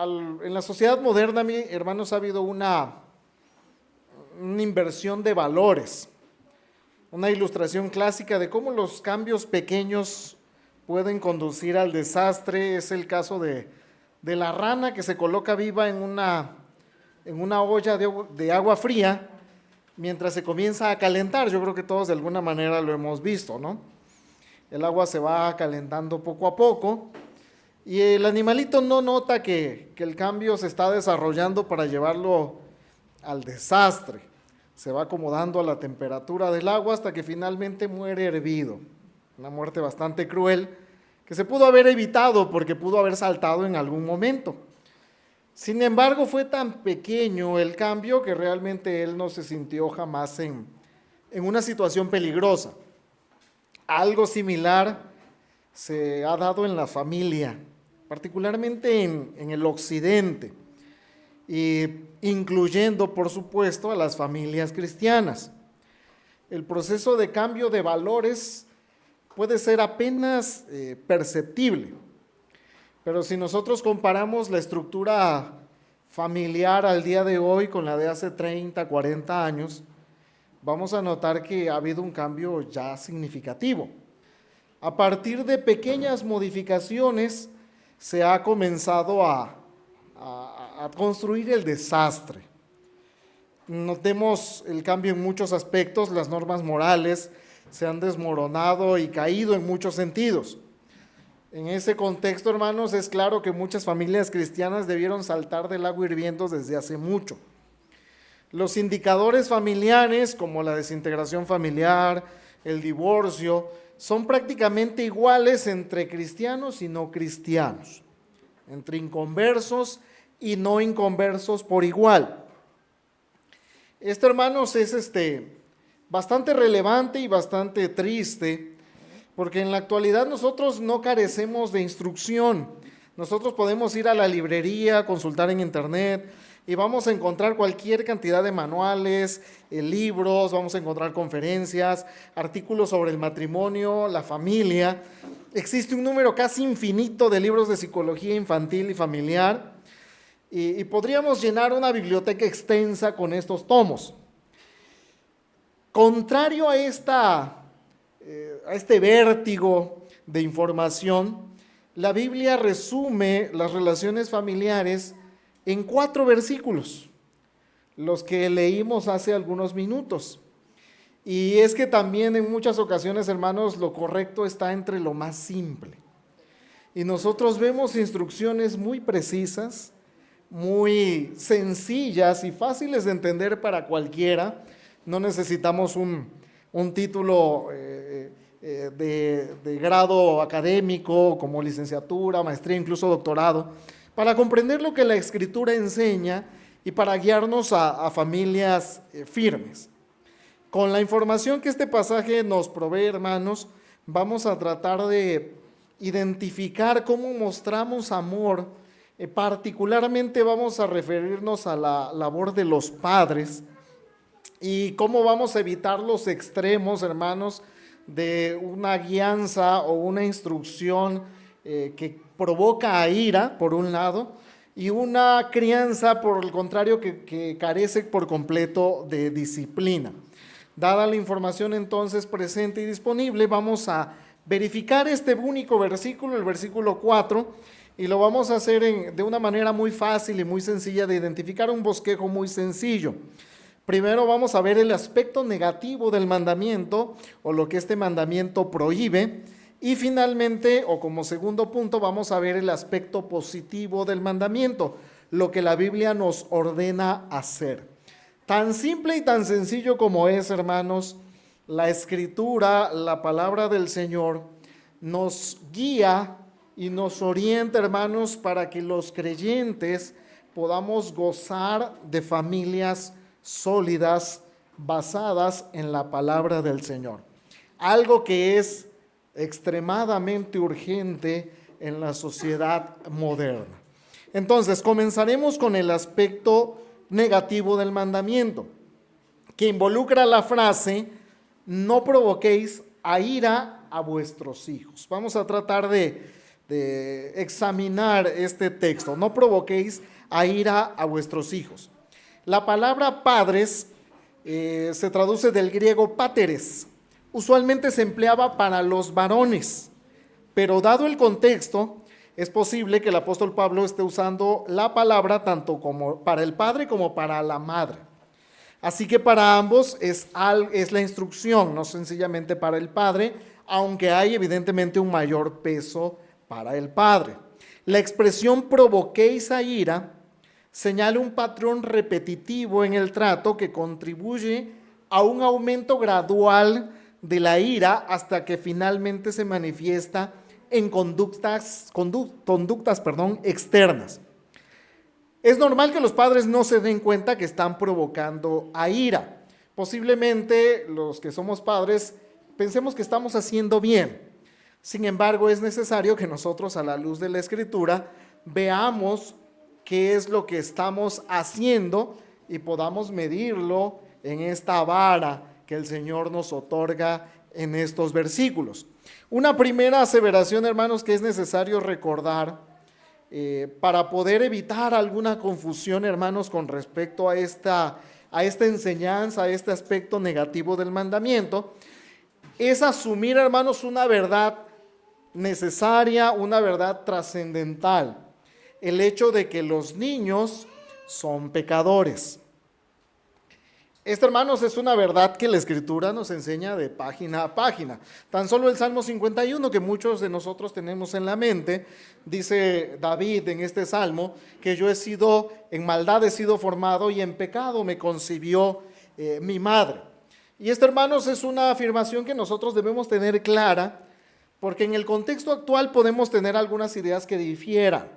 En la sociedad moderna, hermanos, ha habido una inversión de valores, una ilustración clásica de cómo los cambios pequeños pueden conducir al desastre. Es el caso de la rana que se coloca viva en una olla de agua fría mientras se comienza a calentar. Yo creo que todos de alguna manera lo hemos visto, ¿no? El agua se va calentando poco a poco y el animalito no nota que el cambio se está desarrollando para llevarlo al desastre. Se va acomodando a la temperatura del agua hasta que finalmente muere hervido. Una muerte bastante cruel que se pudo haber evitado porque pudo haber saltado en algún momento. Sin embargo, fue tan pequeño el cambio que realmente él no se sintió jamás en una situación peligrosa. Algo similar se ha dado en la familia, particularmente en el occidente, incluyendo, por supuesto, a las familias cristianas. El proceso de cambio de valores puede ser apenas perceptible, pero si nosotros comparamos la estructura familiar al día de hoy con la de hace 30, 40 años, vamos a notar que ha habido un cambio ya significativo. A partir de pequeñas modificaciones se ha comenzado a construir el desastre. Notemos el cambio en muchos aspectos. Las normas morales se han desmoronado y caído en muchos sentidos. En ese contexto, hermanos, es claro que muchas familias cristianas debieron saltar del agua hirviendo desde hace mucho. Los indicadores familiares, como la desintegración familiar, el divorcio, son prácticamente iguales entre cristianos y no cristianos, entre inconversos y no inconversos por igual. Esto, hermanos, es bastante relevante y bastante triste, porque en la actualidad nosotros no carecemos de instrucción. Nosotros podemos ir a la librería, consultar en internet y vamos a encontrar cualquier cantidad de manuales, libros, vamos a encontrar conferencias, artículos sobre el matrimonio, la familia. Existe un número casi infinito de libros de psicología infantil y familiar y podríamos llenar una biblioteca extensa con estos tomos. Contrario a este vértigo de información, la Biblia resume las relaciones familiares en 4 versículos, los que leímos hace algunos minutos. Y es que también en muchas ocasiones, hermanos, lo correcto está entre lo más simple. Y nosotros vemos instrucciones muy precisas, muy sencillas y fáciles de entender para cualquiera. No necesitamos un título de grado académico como licenciatura, maestría, incluso doctorado, para comprender lo que la Escritura enseña y para guiarnos a familias firmes. Con la información que este pasaje nos provee, hermanos, vamos a tratar de identificar cómo mostramos amor. Particularmente vamos a referirnos a la labor de los padres y cómo vamos a evitar los extremos, hermanos, de una guianza o una instrucción que provoca a ira, por un lado, y una crianza, por el contrario, que carece por completo de disciplina. Dada la información entonces presente y disponible, vamos a verificar este único versículo, el versículo 4, y lo vamos a hacer de una manera muy fácil y muy sencilla de identificar, un bosquejo muy sencillo. Primero vamos a ver el aspecto negativo del mandamiento o lo que este mandamiento prohíbe. Y finalmente, o como segundo punto, vamos a ver el aspecto positivo del mandamiento, lo que la Biblia nos ordena hacer. Tan simple y tan sencillo como es, hermanos, la Escritura, la palabra del Señor, nos guía y nos orienta, hermanos, para que los creyentes podamos gozar de familias sólidas, basadas en la palabra del Señor. Algo que es extremadamente urgente en la sociedad moderna. Entonces, comenzaremos con el aspecto negativo del mandamiento, que involucra la frase: no provoquéis a ira a vuestros hijos. Vamos a tratar de de examinar este texto. No provoquéis a ira a vuestros hijos. La palabra padres se traduce del griego páteres. Usualmente se empleaba para los varones, pero dado el contexto, es posible que el apóstol Pablo esté usando la palabra tanto como para el padre como para la madre. Así que para ambos es la instrucción, no sencillamente para el padre, aunque hay evidentemente un mayor peso para el padre. La expresión provoquéis a ira señala un patrón repetitivo en el trato que contribuye a un aumento gradual de la ira hasta que finalmente se manifiesta en conductas externas. Es normal que los padres no se den cuenta que están provocando a ira. Posiblemente los que somos padres pensemos que estamos haciendo bien. Sin embargo, es necesario que nosotros, a la luz de la Escritura, veamos qué es lo que estamos haciendo y podamos medirlo en esta vara que el Señor nos otorga en estos versículos. Una primera aseveración, hermanos, que es necesario recordar para poder evitar alguna confusión, hermanos, con respecto a esta enseñanza, a este aspecto negativo del mandamiento, es asumir, hermanos, una verdad necesaria, una verdad trascendental, el hecho de que los niños son pecadores. Esta, hermanos, es una verdad que la Escritura nos enseña de página a página. Tan solo el Salmo 51, que muchos de nosotros tenemos en la mente, dice David en este Salmo, que yo en maldad he sido formado y en pecado me concibió mi madre. Y esta, hermanos, es una afirmación que nosotros debemos tener clara, porque en el contexto actual podemos tener algunas ideas que difieran.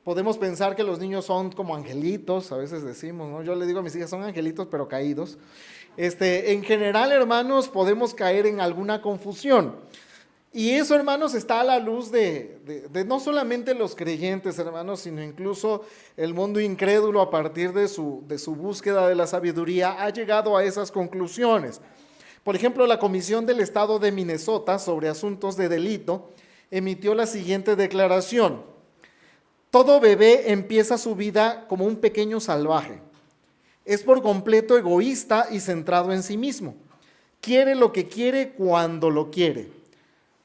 Podemos pensar que los niños son como angelitos, a veces decimos, ¿no? Yo le digo a mis hijas, son angelitos pero caídos. En general, hermanos, podemos caer en alguna confusión. Y eso, hermanos, está a la luz de no solamente los creyentes, hermanos, sino incluso el mundo incrédulo, a partir de su búsqueda de la sabiduría, ha llegado a esas conclusiones. Por ejemplo, la Comisión del Estado de Minnesota sobre Asuntos de Delito emitió la siguiente declaración: todo bebé empieza su vida como un pequeño salvaje. Es por completo egoísta y centrado en sí mismo. Quiere lo que quiere cuando lo quiere.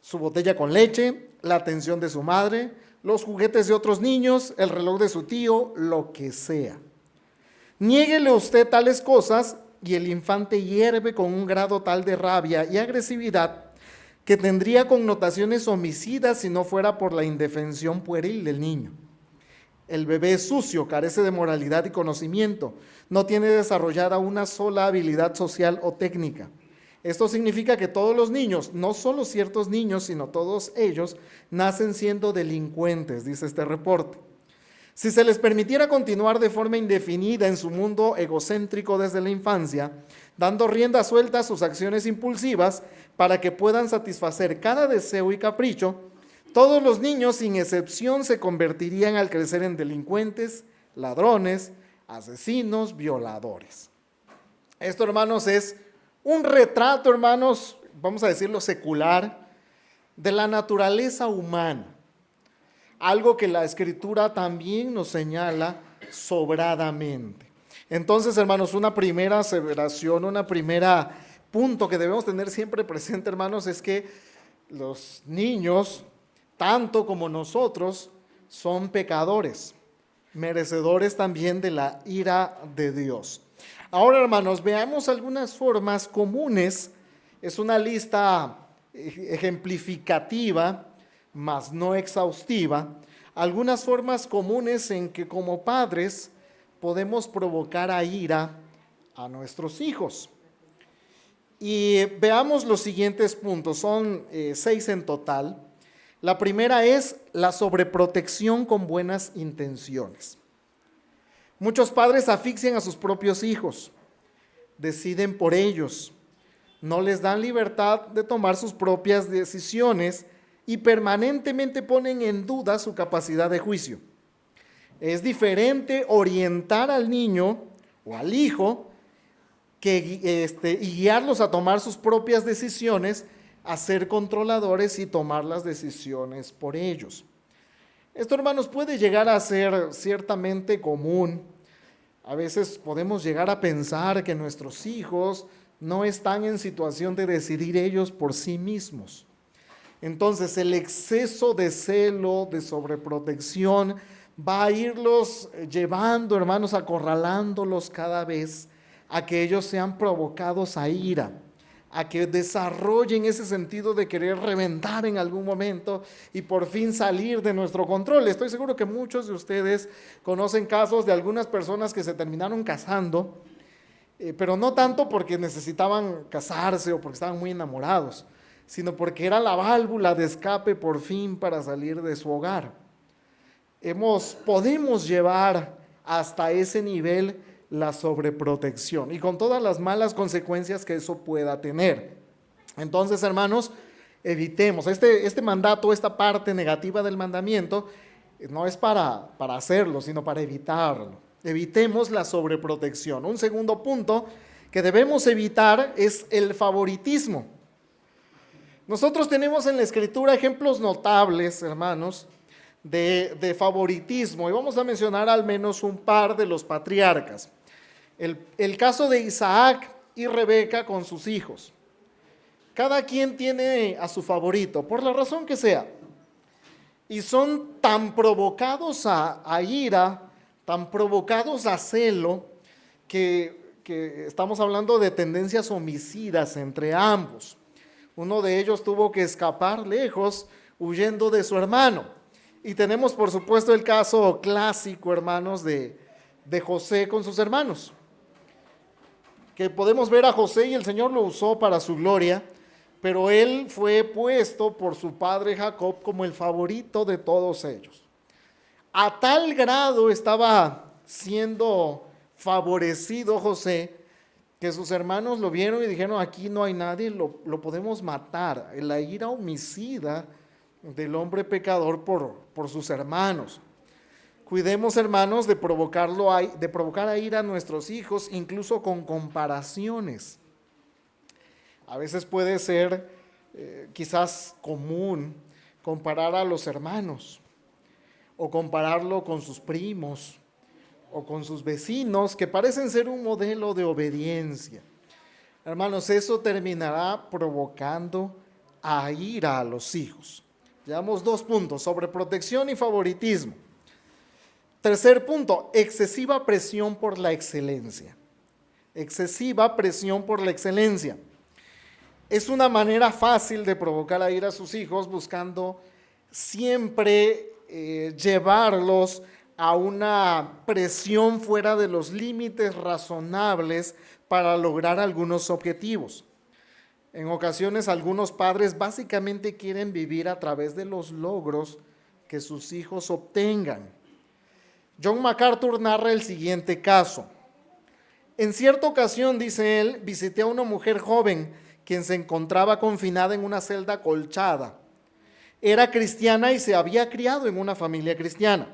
Su botella con leche, la atención de su madre, los juguetes de otros niños, el reloj de su tío, lo que sea. Niéguele usted tales cosas y el infante hierve con un grado tal de rabia y agresividad que tendría connotaciones homicidas si no fuera por la indefensión pueril del niño. El bebé es sucio, carece de moralidad y conocimiento, no tiene desarrollada una sola habilidad social o técnica. Esto significa que todos los niños, no solo ciertos niños, sino todos ellos, nacen siendo delincuentes, dice este reporte. Si se les permitiera continuar de forma indefinida en su mundo egocéntrico desde la infancia, dando rienda suelta a sus acciones impulsivas para que puedan satisfacer cada deseo y capricho, todos los niños, sin excepción, se convertirían al crecer en delincuentes, ladrones, asesinos, violadores. Esto, hermanos, es un retrato, hermanos, vamos a decirlo secular, de la naturaleza humana. Algo que la Escritura también nos señala sobradamente. Entonces, hermanos, una primera aseveración, una primera punto que debemos tener siempre presente, hermanos, es que los niños, tanto como nosotros, son pecadores, merecedores también de la ira de Dios. Ahora, hermanos, veamos algunas formas comunes. Es una lista ejemplificativa, mas no exhaustiva. Algunas formas comunes en que como padres podemos provocar a ira a nuestros hijos. Y veamos los siguientes puntos, son 6 en total. La primera es la sobreprotección con buenas intenciones. Muchos padres asfixian a sus propios hijos, deciden por ellos, no les dan libertad de tomar sus propias decisiones y permanentemente ponen en duda su capacidad de juicio. Es diferente orientar al niño o al hijo y guiarlos a tomar sus propias decisiones a ser controladores y tomar las decisiones por ellos. Esto, hermanos, puede llegar a ser ciertamente común. A veces podemos llegar a pensar que nuestros hijos no están en situación de decidir ellos por sí mismos. Entonces, el exceso de celo, de sobreprotección, va a irlos llevando, hermanos, acorralándolos cada vez a que ellos sean provocados a ira, a que desarrollen ese sentido de querer reventar en algún momento y por fin salir de nuestro control. Estoy seguro que muchos de ustedes conocen casos de algunas personas que se terminaron casando, pero no tanto porque necesitaban casarse o porque estaban muy enamorados, sino porque era la válvula de escape por fin para salir de su hogar. Podemos llevar hasta ese nivel la sobreprotección y con todas las malas consecuencias que eso pueda tener. Entonces, hermanos, evitemos este mandato, esta parte negativa del mandamiento, no es para hacerlo, sino para evitarlo. Evitemos la sobreprotección. Un segundo punto que debemos evitar es el favoritismo. Nosotros tenemos en la Escritura ejemplos notables, hermanos, de favoritismo, y vamos a mencionar al menos un par de los patriarcas. El caso de Isaac y Rebeca con sus hijos. Cada quien tiene a su favorito, por la razón que sea, y son tan provocados a ira, tan provocados a celo, que estamos hablando de tendencias homicidas entre ambos. Uno de ellos tuvo que escapar lejos, huyendo de su hermano. Y tenemos, por supuesto, el caso clásico, hermanos, de José con sus hermanos. Que podemos ver a José y el Señor lo usó para su gloria, pero él fue puesto por su padre Jacob como el favorito de todos ellos. A tal grado estaba siendo favorecido José, que sus hermanos lo vieron y dijeron: aquí no hay nadie, lo podemos matar. La ira homicida del hombre pecador por sus hermanos. Cuidemos, hermanos, de provocar a ira a nuestros hijos, incluso con comparaciones. A veces puede ser quizás común comparar a los hermanos, o compararlo con sus primos, o con sus vecinos, que parecen ser un modelo de obediencia. Hermanos, eso terminará provocando a ira a los hijos. Llevamos 2 puntos: sobreprotección y favoritismo. Tercer punto: excesiva presión por la excelencia. Excesiva presión por la excelencia. Es una manera fácil de provocar a ira a sus hijos, buscando siempre llevarlos a una presión fuera de los límites razonables para lograr algunos objetivos. En ocasiones, algunos padres básicamente quieren vivir a través de los logros que sus hijos obtengan. John MacArthur narra el siguiente caso. En cierta ocasión, dice él, visité a una mujer joven quien se encontraba confinada en una celda acolchada. Era cristiana y se había criado en una familia cristiana,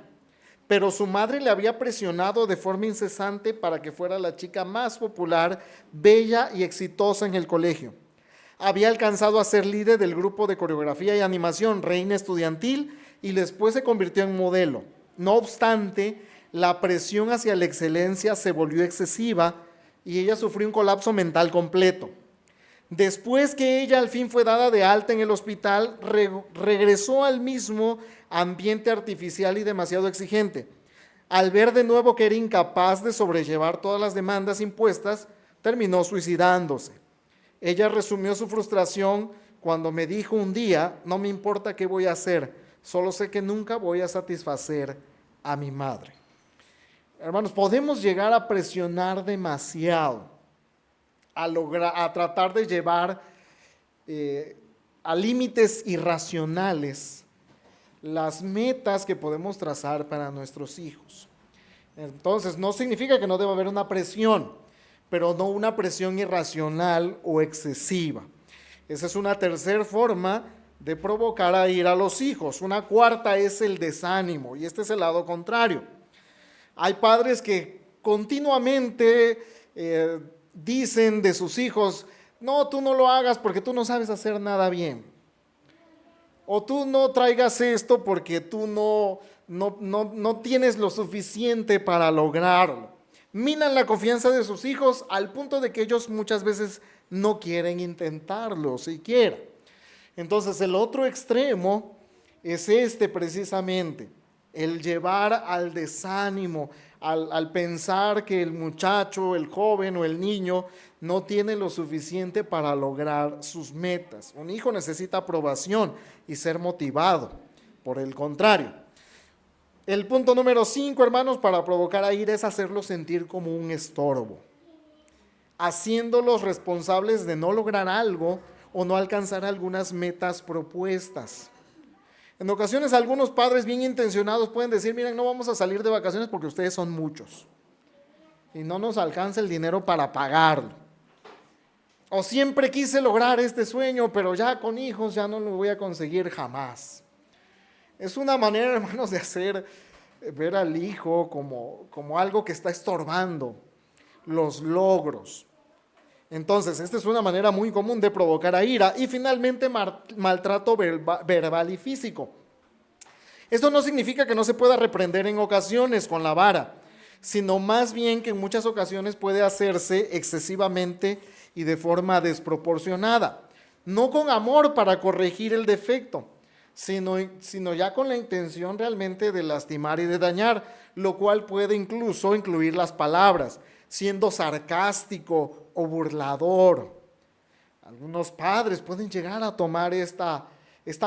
pero su madre le había presionado de forma incesante para que fuera la chica más popular, bella y exitosa en el colegio. Había alcanzado a ser líder del grupo de coreografía y animación, reina estudiantil, y después se convirtió en modelo. No obstante, la presión hacia la excelencia se volvió excesiva y ella sufrió un colapso mental completo. Después que ella al fin fue dada de alta en el hospital, regresó al mismo ambiente artificial y demasiado exigente. Al ver de nuevo que era incapaz de sobrellevar todas las demandas impuestas, terminó suicidándose. Ella resumió su frustración cuando me dijo un día: no me importa qué voy a hacer, solo sé que nunca voy a satisfacer a mi madre. Hermanos, podemos llegar a presionar demasiado, a tratar de llevar a límites irracionales las metas que podemos trazar para nuestros hijos. Entonces, no significa que no deba haber una presión, pero no una presión irracional o excesiva. Esa es una tercera forma de provocar a ira a los hijos. Una cuarta es el desánimo, y este es el lado contrario. Hay padres que continuamente dicen de sus hijos: no, tú no lo hagas porque tú no sabes hacer nada bien. O tú no traigas esto porque tú no tienes lo suficiente para lograrlo. Minan la confianza de sus hijos al punto de que ellos muchas veces no quieren intentarlo siquiera. Entonces el otro extremo es este precisamente, el llevar al desánimo, al pensar que el muchacho, el joven o el niño no tiene lo suficiente para lograr sus metas. Un hijo necesita aprobación y ser motivado. Por el contrario, el punto número 5, hermanos, para provocar a ira es hacerlos sentir como un estorbo, haciéndolos responsables de no lograr algo o no alcanzar algunas metas propuestas. En ocasiones algunos padres bien intencionados pueden decir, miren, no vamos a salir de vacaciones porque ustedes son muchos y no nos alcanza el dinero para pagarlo. O siempre quise lograr este sueño, pero ya con hijos ya no lo voy a conseguir jamás. Es una manera, hermanos, de hacer ver al hijo como algo que está estorbando los logros. Entonces, esta es una manera muy común de provocar a ira. Y finalmente, maltrato verbal y físico. Esto no significa que no se pueda reprender en ocasiones con la vara, sino más bien que en muchas ocasiones puede hacerse excesivamente y de forma desproporcionada. No con amor para corregir el defecto, sino ya con la intención realmente de lastimar y de dañar, lo cual puede incluso incluir las palabras, siendo sarcástico o burlador. Algunos padres pueden llegar a tomar esta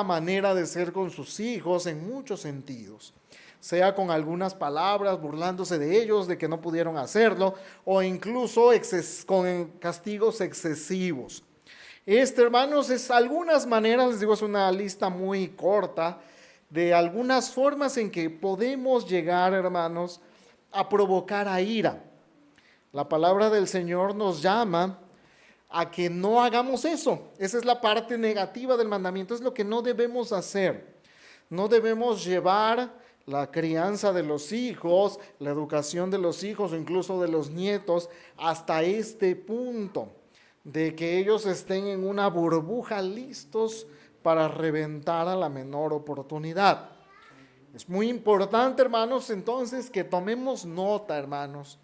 manera de ser con sus hijos en muchos sentidos, sea con algunas palabras, burlándose de ellos, de que no pudieron hacerlo, o incluso con castigos excesivos. Hermanos, es algunas maneras, les digo, es una lista muy corta de algunas formas en que podemos llegar, hermanos, a provocar a ira. La palabra del Señor nos llama a que no hagamos eso. Esa es la parte negativa del mandamiento, es lo que no debemos hacer. No debemos llevar la crianza de los hijos, la educación de los hijos o incluso de los nietos hasta este punto, de que ellos estén en una burbuja listos para reventar a la menor oportunidad. Es muy importante, hermanos, entonces que tomemos nota, hermanos,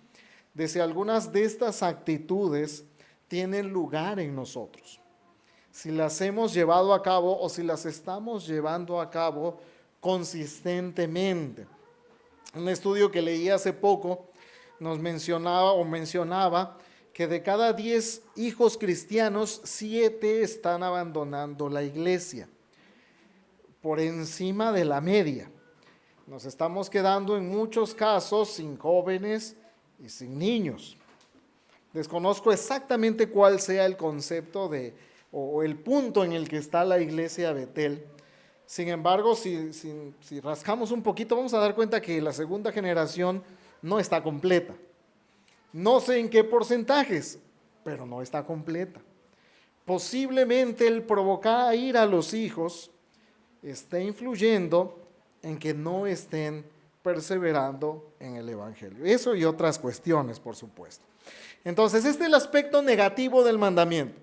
de si algunas de estas actitudes tienen lugar en nosotros, si las hemos llevado a cabo o si las estamos llevando a cabo consistentemente. Un estudio que leí hace poco nos mencionaba que de cada 10 hijos cristianos, 7 están abandonando la iglesia, por encima de la media. Nos estamos quedando en muchos casos sin jóvenes y sin niños. Desconozco exactamente cuál sea el concepto o el punto en el que está la iglesia Betel. Sin embargo, si rascamos un poquito, vamos a dar cuenta que la segunda generación no está completa. No sé en qué porcentajes, pero no está completa. Posiblemente el provocar a ira a los hijos esté influyendo en que no estén perseverando en el Evangelio. Eso y otras cuestiones, por supuesto. Entonces, este es el aspecto negativo del mandamiento.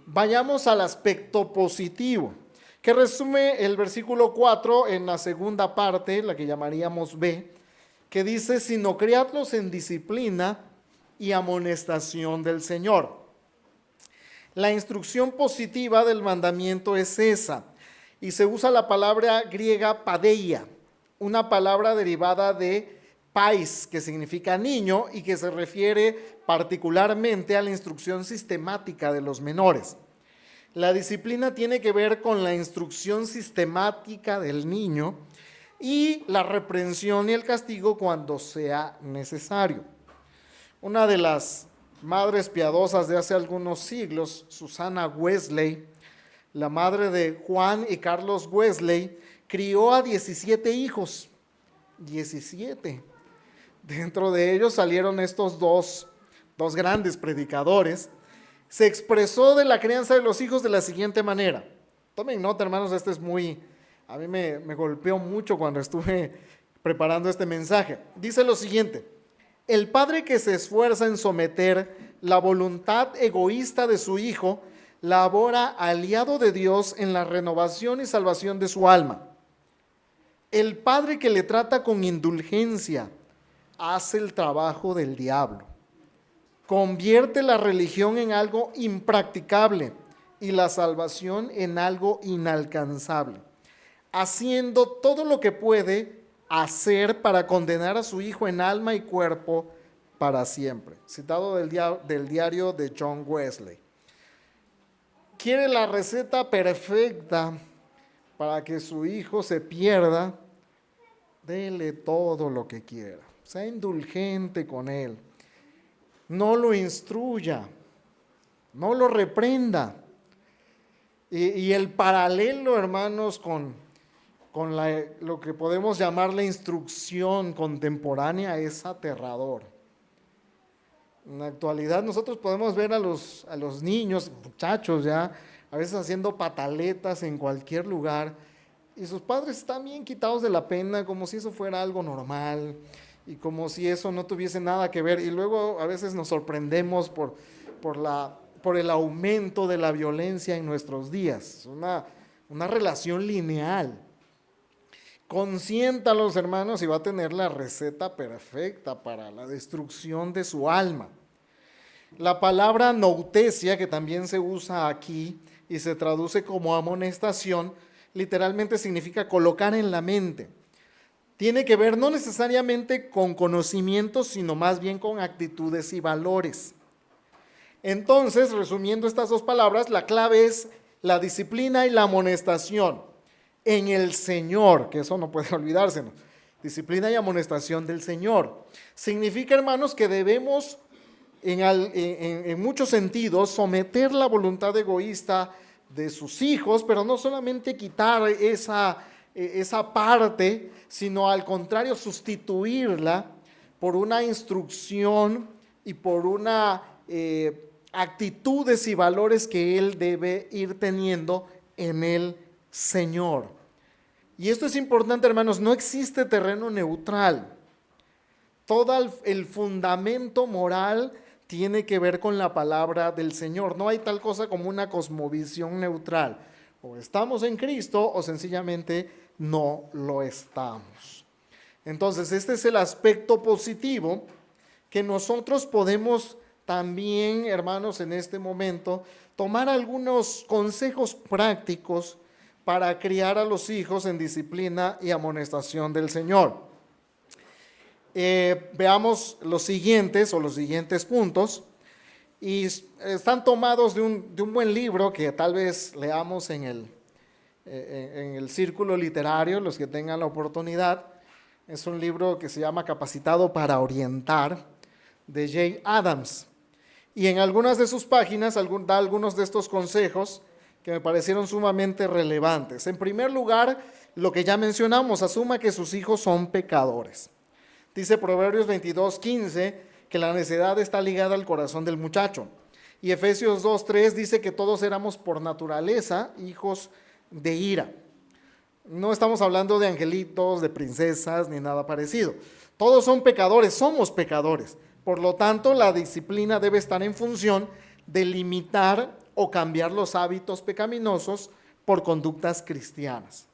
Vayamos al aspecto positivo, que resume el versículo 4 en la segunda parte, la que llamaríamos B, que dice, sino criadlos en disciplina y amonestación del Señor. La instrucción positiva del mandamiento es esa, y se usa la palabra griega padeia, una palabra derivada de pais, que significa niño y que se refiere particularmente a la instrucción sistemática de los menores. La disciplina tiene que ver con la instrucción sistemática del niño y la reprensión y el castigo cuando sea necesario. Una de las madres piadosas de hace algunos siglos, Susana Wesley, la madre de Juan y Carlos Wesley, crió a 17 hijos. 17. Dentro de ellos salieron estos dos grandes predicadores. Se expresó de la crianza de los hijos de la siguiente manera. Tomen nota, hermanos, a mí me golpeó mucho cuando estuve preparando este mensaje. Dice lo siguiente: el padre que se esfuerza en someter la voluntad egoísta de su hijo, labora aliado de Dios en la renovación y salvación de su alma. El padre que le trata con indulgencia hace el trabajo del diablo. Convierte la religión en algo impracticable y la salvación en algo inalcanzable, haciendo todo lo que puede hacer para condenar a su hijo en alma y cuerpo para siempre. Citado del diario de John Wesley. Quiere la receta perfecta para que su hijo se pierda. Dele todo lo que quiera. Sea indulgente con él. No lo instruya. No lo reprenda. Y el paralelo, hermanos, con lo que podemos llamar la instrucción contemporánea es aterrador. En la actualidad nosotros podemos ver a los niños, muchachos ya, a veces haciendo pataletas en cualquier lugar, y sus padres están bien quitados de la pena, como si eso fuera algo normal, y como si eso no tuviese nada que ver, y luego a veces nos sorprendemos por el aumento de la violencia en nuestros días, una relación lineal. Consiéntalos, hermanos, y va a tener la receta perfecta para la destrucción de su alma. La palabra noutesia, que también se usa aquí y se traduce como amonestación, literalmente significa colocar en la mente. Tiene que ver no necesariamente con conocimientos, sino más bien con actitudes y valores. Entonces, resumiendo estas dos palabras, la clave es la disciplina y la amonestación en el Señor, que eso no puede olvidarse, ¿no? Disciplina y amonestación del Señor. Significa, hermanos, que debemos en muchos sentidos someter la voluntad egoísta de sus hijos, pero no solamente quitar esa parte, sino al contrario sustituirla por una instrucción y por una actitudes y valores que él debe ir teniendo en el Señor. Y esto es importante, hermanos, no existe terreno neutral. Todo el fundamento moral tiene que ver con la palabra del Señor. No hay tal cosa como una cosmovisión neutral. O estamos en Cristo o sencillamente no lo estamos. Entonces, este es el aspecto positivo que nosotros podemos también, hermanos, en este momento, tomar algunos consejos prácticos para criar a los hijos en disciplina y amonestación del Señor. Veamos los siguientes puntos, y están tomados de un buen libro que tal vez leamos en el círculo literario, los que tengan la oportunidad. Es un libro que se llama Capacitado para Orientar, de Jay Adams. Y en algunas de sus páginas da algunos de estos consejos que me parecieron sumamente relevantes. En primer lugar, lo que ya mencionamos, asuma que sus hijos son pecadores. Dice Proverbios 22:15 que la necedad está ligada al corazón del muchacho. Y Efesios 2:3 dice que todos éramos por naturaleza hijos de ira. No estamos hablando de angelitos, de princesas, ni nada parecido. Todos son pecadores, somos pecadores. Por lo tanto, la disciplina debe estar en función de limitar o cambiar los hábitos pecaminosos por conductas cristianas.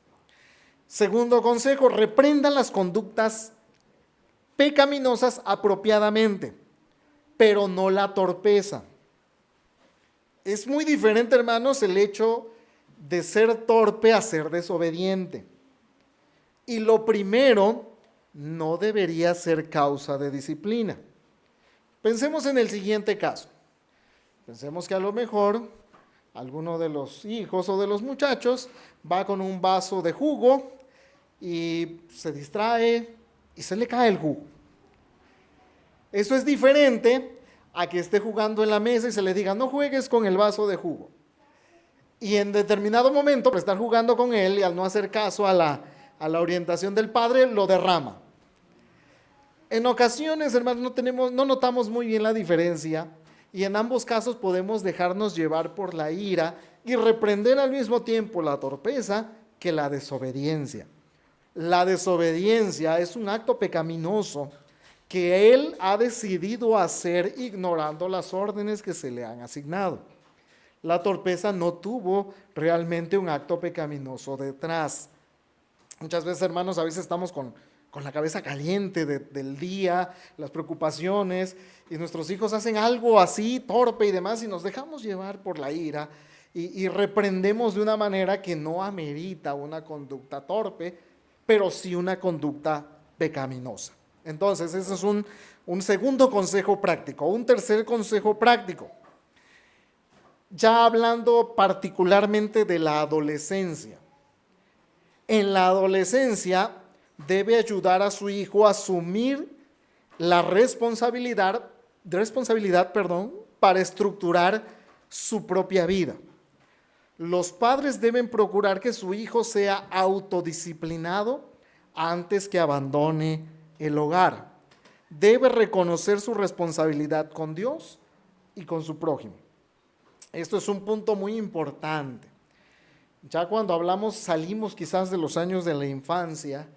Segundo consejo, reprendan las conductas pecaminosas apropiadamente, pero no la torpeza. Es muy diferente, hermanos, el hecho de ser torpe a ser desobediente. Y lo primero no debería ser causa de disciplina. Pensemos en el siguiente caso. Pensemos que a lo mejor alguno de los hijos o de los muchachos va con un vaso de jugo y se distrae y se le cae el jugo. Eso es diferente a que esté jugando en la mesa y se le diga, no juegues con el vaso de jugo. Y en determinado momento, por estar jugando con él y al no hacer caso a la orientación del padre, lo derrama. En ocasiones, hermanos, no notamos muy bien la diferencia, y en ambos casos podemos dejarnos llevar por la ira y reprender al mismo tiempo la torpeza que la desobediencia. La desobediencia es un acto pecaminoso que él ha decidido hacer ignorando las órdenes que se le han asignado. La torpeza no tuvo realmente un acto pecaminoso detrás. Muchas veces, hermanos, a veces estamos con la cabeza caliente del día, las preocupaciones, y nuestros hijos hacen algo así, torpe y demás, y nos dejamos llevar por la ira, y reprendemos de una manera que no amerita una conducta torpe, pero sí una conducta pecaminosa. Entonces, ese es un segundo consejo práctico. Un tercer consejo práctico, ya hablando particularmente de la adolescencia. En la adolescencia debe ayudar a su hijo a asumir la responsabilidad, para estructurar su propia vida. Los padres deben procurar que su hijo sea autodisciplinado antes que abandone el hogar. Debe reconocer su responsabilidad con Dios y con su prójimo. Esto es un punto muy importante. Ya cuando salimos quizás de los años de la infancia,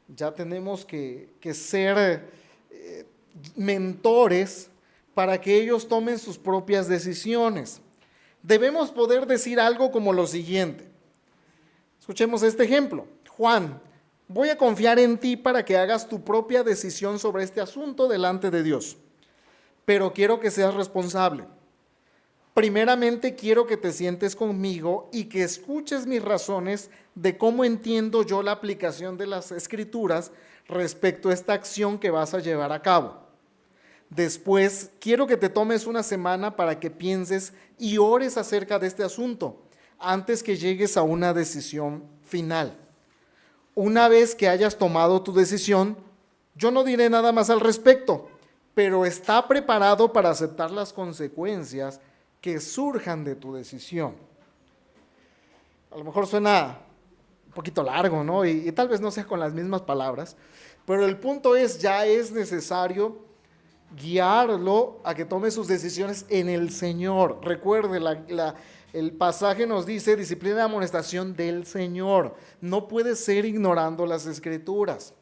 ya tenemos que ser mentores para que ellos tomen sus propias decisiones. Debemos poder decir algo como lo siguiente. Escuchemos este ejemplo. Juan, voy a confiar en ti para que hagas tu propia decisión sobre este asunto delante de Dios, pero quiero que seas responsable. Primeramente quiero que te sientes conmigo y que escuches mis razones de cómo entiendo yo la aplicación de las Escrituras respecto a esta acción que vas a llevar a cabo. Después, quiero que te tomes una semana para que pienses y ores acerca de este asunto antes que llegues a una decisión final. Una vez que hayas tomado tu decisión, yo no diré nada más al respecto, pero está preparado para aceptar las consecuencias que surjan de tu decisión. A lo mejor suena un poquito largo, ¿no? Y tal vez no sea con las mismas palabras, pero el punto es, ya es necesario guiarlo a que tome sus decisiones en el Señor. Recuerde, el pasaje nos dice disciplina y amonestación del Señor. No puede ser ignorando las Escrituras.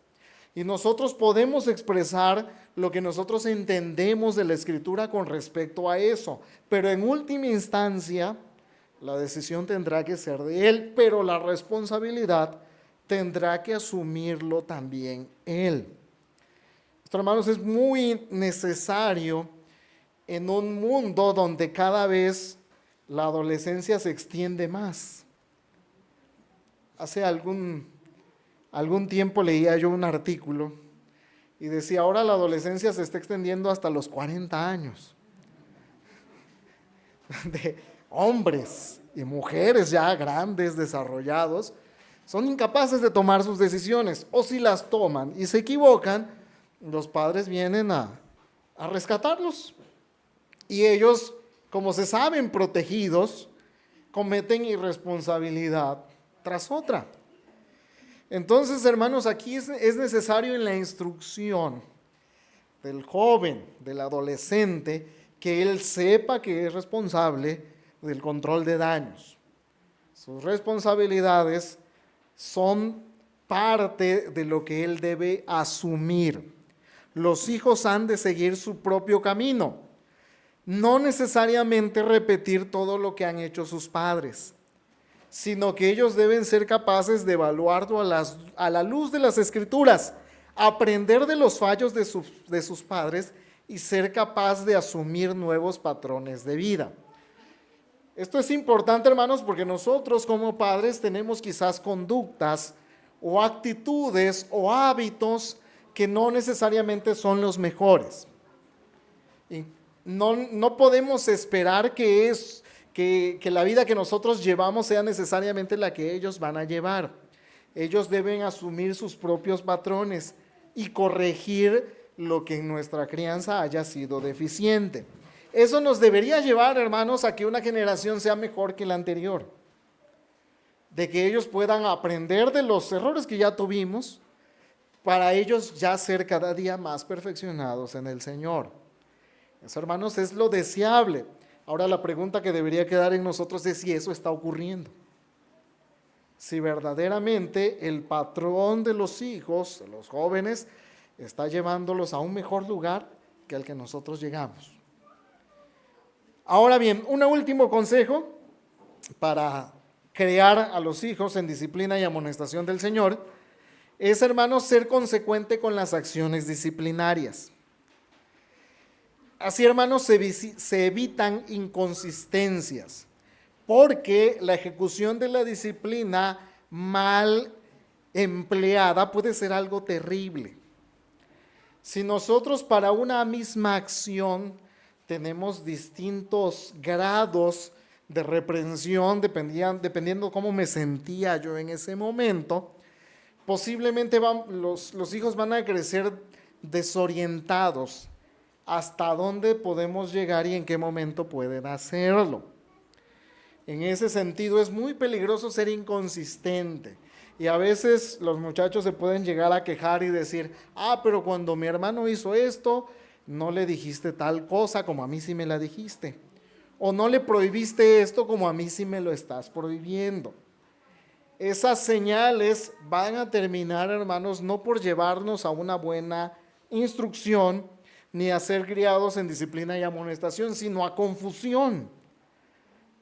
Y nosotros podemos expresar lo que nosotros entendemos de la Escritura con respecto a eso. Pero en última instancia, la decisión tendrá que ser de Él, pero la responsabilidad tendrá que asumirlo también Él. Esto, hermanos, es muy necesario en un mundo donde cada vez la adolescencia se extiende más. Hace algún tiempo leía yo un artículo y decía, ahora la adolescencia se está extendiendo hasta los 40 años. De hombres y mujeres ya grandes, desarrollados, son incapaces de tomar sus decisiones, o si las toman y se equivocan, los padres vienen a rescatarlos. Y ellos, como se saben protegidos, cometen irresponsabilidad tras otra. Entonces, hermanos, aquí es necesario en la instrucción del joven, del adolescente, que él sepa que es responsable del control de daños. Sus responsabilidades son parte de lo que él debe asumir. Los hijos han de seguir su propio camino, no necesariamente repetir todo lo que han hecho sus padres, sino que ellos deben ser capaces de evaluarlo a la luz de las Escrituras, aprender de los fallos de sus padres y ser capaz de asumir nuevos patrones de vida. Esto es importante, hermanos, porque nosotros como padres tenemos quizás conductas o actitudes o hábitos que no necesariamente son los mejores. Y no podemos esperar que la vida que nosotros llevamos sea necesariamente la que ellos van a llevar. Ellos deben asumir sus propios patrones y corregir lo que en nuestra crianza haya sido deficiente. Eso nos debería llevar, hermanos, a que una generación sea mejor que la anterior. De que ellos puedan aprender de los errores que ya tuvimos, para ellos ya ser cada día más perfeccionados en el Señor. Eso, hermanos, es lo deseable. Ahora la pregunta que debería quedar en nosotros es si eso está ocurriendo. Si verdaderamente el patrón de los hijos, de los jóvenes, está llevándolos a un mejor lugar que al que nosotros llegamos. Ahora bien, un último consejo para crear a los hijos en disciplina y amonestación del Señor es, hermanos, ser consecuente con las acciones disciplinarias. Así, hermanos, se evitan inconsistencias, porque la ejecución de la disciplina mal empleada puede ser algo terrible. Si nosotros para una misma acción tenemos distintos grados de reprensión, dependiendo cómo me sentía yo en ese momento, posiblemente los hijos van a crecer desorientados hasta dónde podemos llegar y en qué momento pueden hacerlo. En ese sentido es muy peligroso ser inconsistente. Y a veces los muchachos se pueden llegar a quejar y decir, pero cuando mi hermano hizo esto, no le dijiste tal cosa como a mí sí me la dijiste. O no le prohibiste esto como a mí sí me lo estás prohibiendo. Esas señales van a terminar, hermanos, no por llevarnos a una buena instrucción, ni a ser criados en disciplina y amonestación, sino a confusión.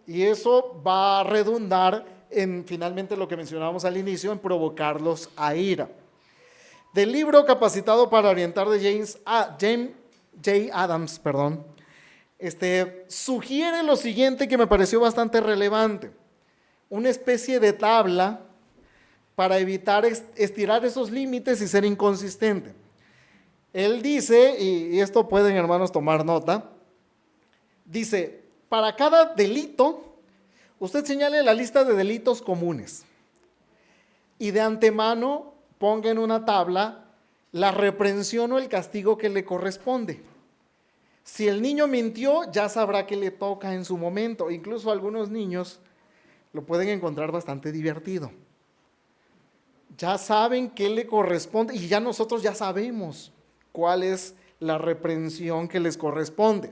Y eso va a redundar en, finalmente, lo que mencionábamos al inicio, en provocarlos a ira. Del libro Capacitado para Orientar de James J. Adams, sugiere lo siguiente que me pareció bastante relevante: una especie de tabla para evitar estirar esos límites y ser inconsistente. Él dice, y esto pueden, hermanos, tomar nota, dice, para cada delito, usted señale la lista de delitos comunes y de antemano ponga en una tabla la reprensión o el castigo que le corresponde. Si el niño mintió, ya sabrá que le toca en su momento. Incluso algunos niños lo pueden encontrar bastante divertido. Ya saben qué le corresponde y ya nosotros ya sabemos cuál es la reprensión que les corresponde.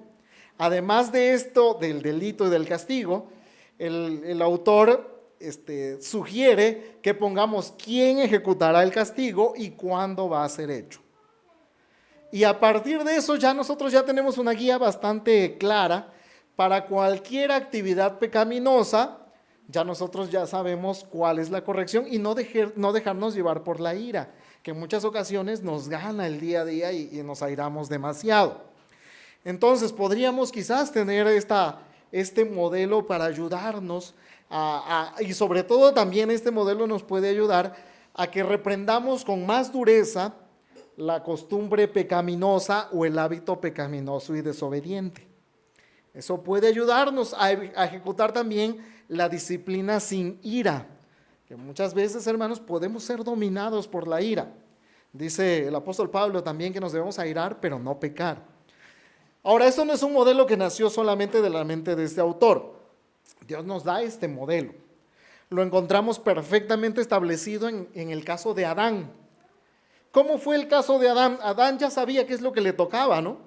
Además de esto, del delito y del castigo, el autor sugiere que pongamos quién ejecutará el castigo y cuándo va a ser hecho. Y a partir de eso nosotros ya tenemos una guía bastante clara para cualquier actividad pecaminosa. Ya nosotros ya sabemos cuál es la corrección y no dejarnos llevar por la ira, que en muchas ocasiones nos gana el día a día y nos airamos demasiado. Entonces podríamos quizás tener este modelo para ayudarnos y sobre todo también este modelo nos puede ayudar a que reprendamos con más dureza la costumbre pecaminosa o el hábito pecaminoso y desobediente. Eso puede ayudarnos a ejecutar también la disciplina sin ira, que muchas veces, hermanos, podemos ser dominados por la ira. Dice el apóstol Pablo también que nos debemos airar, pero no pecar. Ahora, esto no es un modelo que nació solamente de la mente de este autor. Dios nos da este modelo. Lo encontramos perfectamente establecido en el caso de Adán. ¿Cómo fue el caso de Adán? Adán ya sabía qué es lo que le tocaba, ¿no?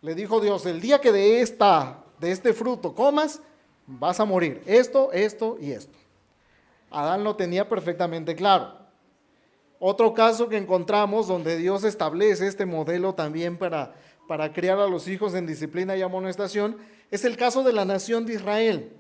Le dijo Dios, el día que de este fruto comas, vas a morir. Esto, esto y esto. Adán lo tenía perfectamente claro. Otro caso que encontramos donde Dios establece este modelo también para criar a los hijos en disciplina y amonestación es el caso de la nación de Israel.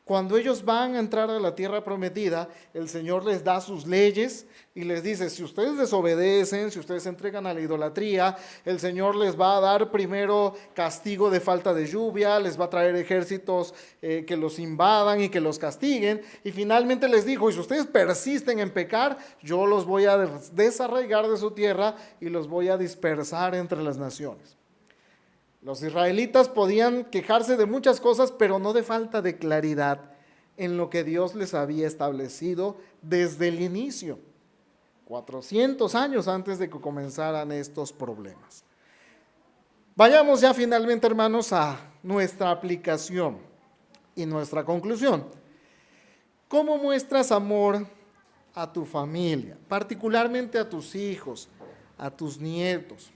Cuando ellos van a entrar a la tierra prometida, el Señor les da sus leyes y les dice, si ustedes desobedecen, si ustedes se entregan a la idolatría, el Señor les va a dar primero castigo de falta de lluvia, les va a traer ejércitos que los invadan y que los castiguen, y finalmente les dijo, y si ustedes persisten en pecar, yo los voy a desarraigar de su tierra y los voy a dispersar entre las naciones. Los israelitas podían quejarse de muchas cosas, pero no de falta de claridad en lo que Dios les había establecido desde el inicio, 400 años antes de que comenzaran estos problemas. Vayamos ya finalmente, hermanos, a nuestra aplicación y nuestra conclusión. ¿Cómo muestras amor a tu familia, particularmente a tus hijos, a tus nietos?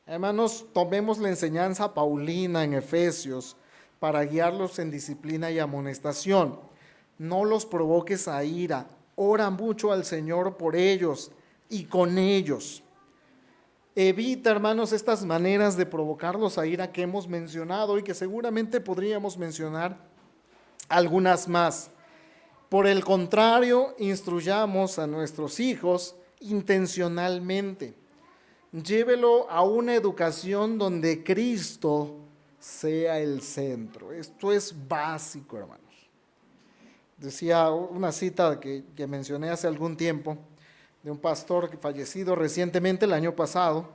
Hermanos, tomemos la enseñanza paulina en Efesios para guiarlos en disciplina y amonestación. No los provoques a ira, ora mucho al Señor por ellos y con ellos. Evita, hermanos, estas maneras de provocarlos a ira que hemos mencionado y que seguramente podríamos mencionar algunas más. Por el contrario, instruyamos a nuestros hijos intencionalmente. Llévelo a una educación donde Cristo sea el centro. Esto es básico, hermanos. Decía una cita que mencioné hace algún tiempo de un pastor que fallecido recientemente el año pasado.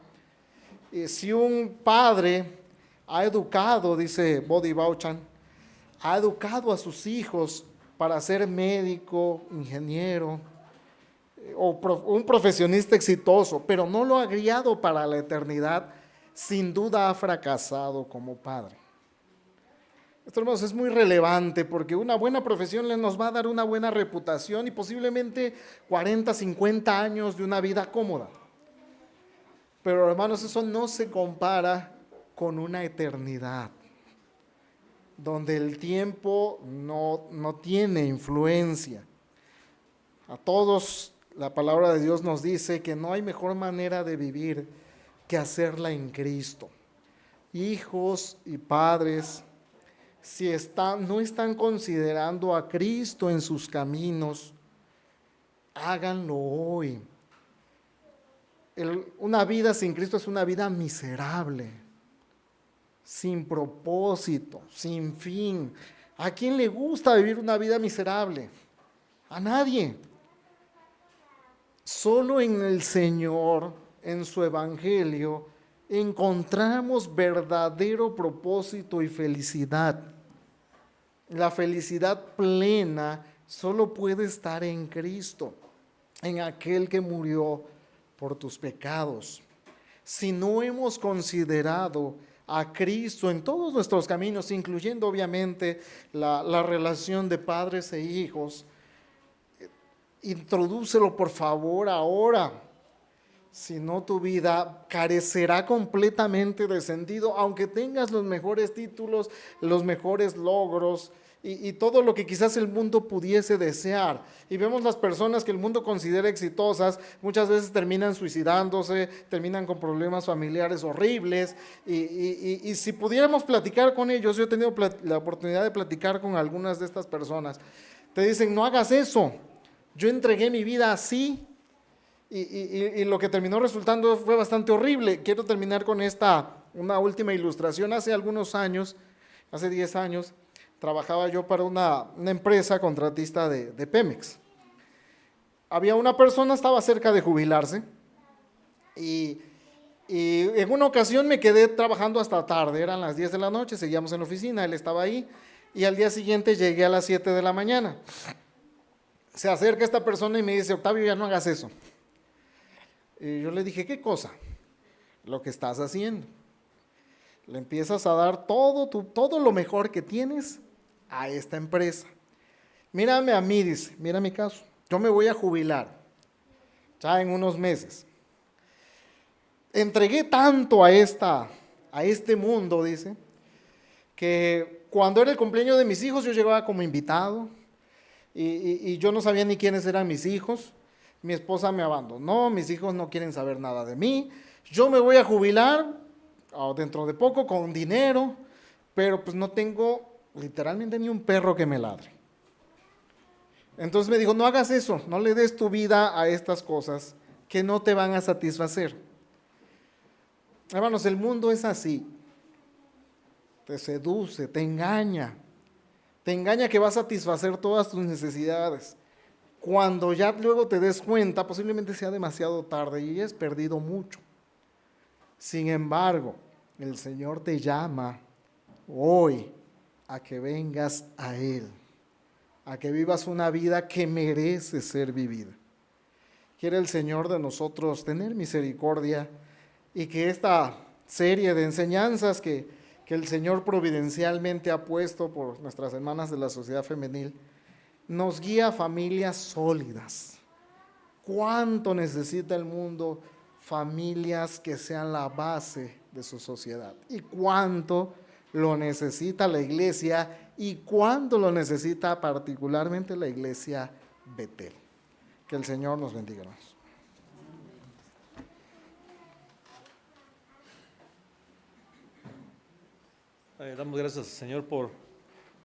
Si un padre ha educado, dice Bodhi Bauchan, ha educado a sus hijos para ser médico, ingeniero o un profesionista exitoso, pero no lo ha guiado para la eternidad, sin duda ha fracasado como padre. Esto, hermanos, es muy relevante porque una buena profesión nos va a dar una buena reputación y posiblemente 40, 50 años de una vida cómoda. Pero, hermanos, eso no se compara con una eternidad, donde el tiempo no tiene influencia. A todos la palabra de Dios nos dice que no hay mejor manera de vivir que hacerla en Cristo. Hijos y padres, si no están considerando a Cristo en sus caminos, háganlo hoy. Una vida sin Cristo es una vida miserable, sin propósito, sin fin. ¿A quién le gusta vivir una vida miserable? A nadie. Solo en el Señor, en su Evangelio, encontramos verdadero propósito y felicidad. La felicidad plena solo puede estar en Cristo, en aquel que murió por tus pecados. Si no hemos considerado a Cristo en todos nuestros caminos, incluyendo obviamente la relación de padres e hijos, introdúcelo por favor ahora. Si no, tu vida carecerá completamente de sentido, aunque tengas los mejores títulos, los mejores logros y todo lo que quizás el mundo pudiese desear. Y vemos las personas que el mundo considera exitosas, muchas veces terminan suicidándose, terminan con problemas familiares horribles. Y si pudiéramos platicar con ellos, yo he tenido la oportunidad de platicar con algunas de estas personas, te dicen, no hagas eso. Yo entregué mi vida así y lo que terminó resultando fue bastante horrible. Quiero terminar con una última ilustración. Hace algunos años, hace 10 años, trabajaba yo para una empresa contratista de Pemex. Había una persona, estaba cerca de jubilarse y en una ocasión me quedé trabajando hasta tarde, eran las 10 de la noche, seguíamos en la oficina, él estaba ahí y al día siguiente llegué a las 7 de la mañana. Se acerca esta persona y me dice, Octavio, ya no hagas eso. Y yo le dije, ¿qué cosa? Lo que estás haciendo. Le empiezas a dar todo lo mejor que tienes a esta empresa. Mírame a mí, dice, mira mi caso. Yo me voy a jubilar ya en unos meses. Entregué tanto a este mundo, dice, que cuando era el cumpleaños de mis hijos yo llegaba como invitado. Y yo no sabía ni quiénes eran mis hijos, mi esposa me abandonó, mis hijos no quieren saber nada de mí, yo me voy a jubilar dentro de poco con dinero, pero pues no tengo literalmente ni un perro que me ladre. Entonces me dijo, no hagas eso, no le des tu vida a estas cosas que no te van a satisfacer. Hermanos, el mundo es así, te seduce, te engaña que va a satisfacer todas tus necesidades. Cuando ya luego te des cuenta, posiblemente sea demasiado tarde y hayas perdido mucho. Sin embargo, el Señor te llama hoy a que vengas a Él, a que vivas una vida que merece ser vivida. Quiere el Señor de nosotros tener misericordia y que esta serie de enseñanzas que el Señor providencialmente ha puesto por nuestras hermanas de la sociedad femenil, nos guía a familias sólidas. ¿Cuánto necesita el mundo familias que sean la base de su sociedad? ¿Y cuánto lo necesita la iglesia? ¿Y cuánto lo necesita particularmente la iglesia Betel? Que el Señor nos bendiga, hermanos. Damos gracias, Señor, por